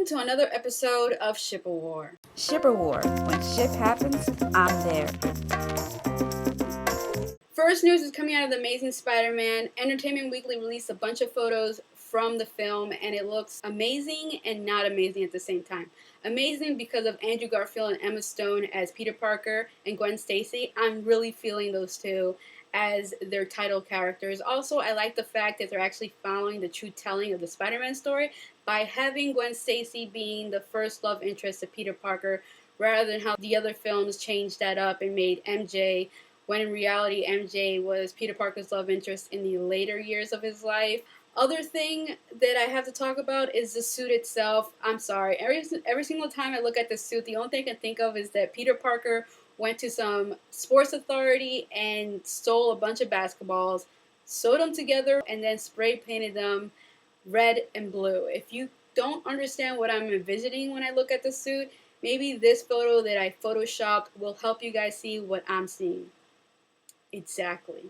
to another episode of Ship War. Ship War. When ship happens, I'm there. First news is coming out of the Amazing Spider-Man. Entertainment Weekly released a bunch of photos from the film, and it looks amazing and not amazing at the same time. Amazing because of Andrew Garfield and Emma Stone as Peter Parker and Gwen Stacy. I'm really feeling those two as their title characters. Also, I like the fact that they're actually following the true telling of the Spider-Man story by having Gwen Stacy being the first love interest of Peter Parker, rather than how the other films changed that up and made MJ, when in reality MJ was Peter Parker's love interest in the later years of his life. Other thing that I have to talk about is the suit itself. I'm sorry, every single time I look at the suit, the only thing I can think of is that Peter Parker went to some sports authority and stole a bunch of basketballs, sewed them together, and then spray painted them red and blue. If you don't understand what I'm envisioning when I look at the suit, maybe this photo that I photoshopped will help you guys see what I'm seeing. Exactly.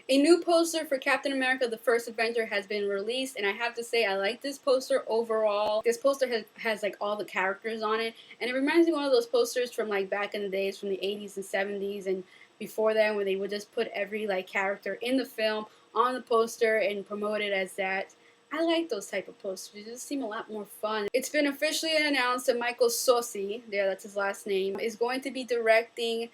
A new poster for Captain America, the First Avenger, has been released, and I have to say I like this poster overall. This poster has like all the characters on it, and it reminds me of one of those posters from like back in the days from the 80s and 70s and before that, when they would just put every like character in the film on the poster and promote it as that. I like those type of posters. They just seem a lot more fun. It's been officially announced that Michael Sosi, that's his last name, is going to be directing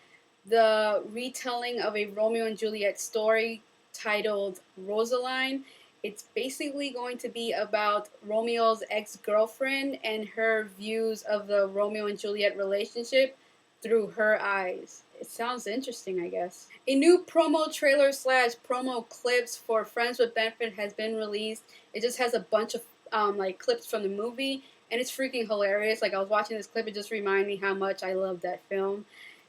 the retelling of a Romeo and Juliet story titled Rosaline. It's basically going to be about Romeo's ex-girlfriend and her views of the Romeo and Juliet relationship through her eyes. It sounds interesting, I guess. A new promo trailer / promo clips for Friends with Benefit has been released. It just has a bunch of like clips from the movie, and it's freaking hilarious. Like, I was watching this clip, it just reminded me how much I love that film.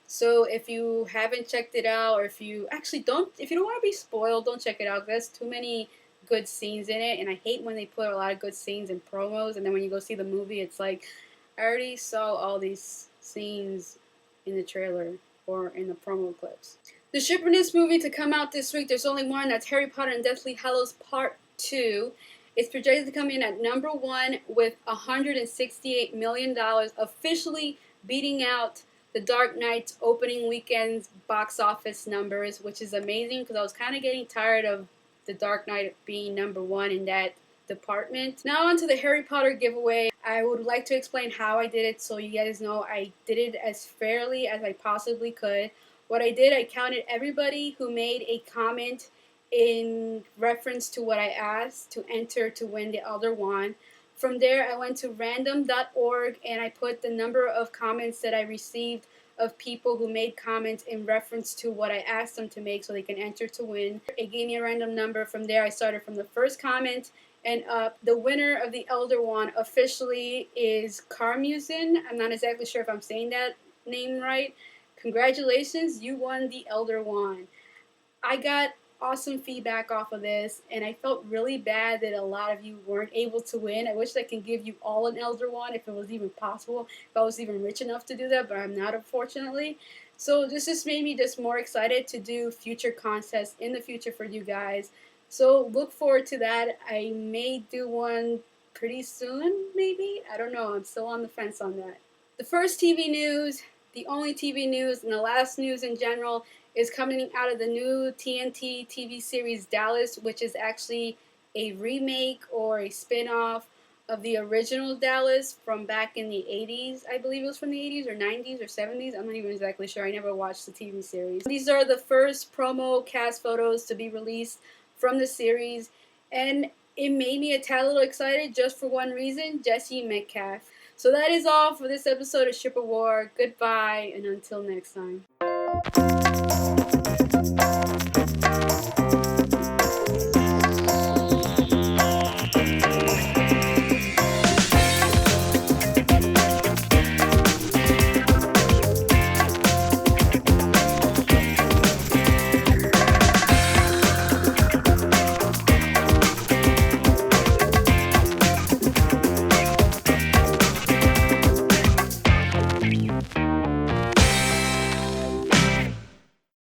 So if you haven't checked it out, or if you don't want to be spoiled, don't check it out. There's too many good scenes in it, and I hate when they put a lot of good scenes in promos, and then when you go see the movie, it's like, I already saw all these scenes in the trailer or in the promo clips. The shipperness movie to come out this week, there's only one. That's Harry Potter and Deathly Hallows Part 2. It's projected to come in at number 1 with $168 million, officially beating out The Dark Knight's opening weekend's box office numbers, which is amazing because I was kind of getting tired of The Dark Knight being number 1 in that department. Now on to the Harry Potter giveaway. I would like to explain how I did it so you guys know I did it as fairly as I possibly could. What I did, I counted everybody who made a comment in reference to what I asked to enter to win the Elder Wand. From there, I went to random.org and I put the number of comments that I received of people who made comments in reference to what I asked them to make so they can enter to win. It gave me a random number. From there, I started from the first comment and up. The winner of the Elder Wand officially is Carmusin. I'm not exactly sure if I'm saying that name right. Congratulations, you won the Elder Wand. I got awesome feedback off of this, and I felt really bad that a lot of you weren't able to win. I wish I could give you all an Elder Wand if it was even possible, if I was even rich enough to do that, but I'm not, unfortunately. So this just made me just more excited to do future contests in the future for you guys. So look forward to that. I may do one pretty soon, maybe. I don't know. I'm still on the fence on that. The first TV news, the only TV news, and the last news in general is coming out of the new TNT TV series Dallas, which is actually a remake or a spin-off of the original Dallas from back in the 80s. I believe it was from the 80s or 90s or 70s. I'm not even exactly sure. I never watched the TV series. These are the first promo cast photos to be released from the series, and it made me a tad little excited just for one reason: Jesse Metcalfe. So that is all for this episode of Ship of War. Goodbye, and until next time.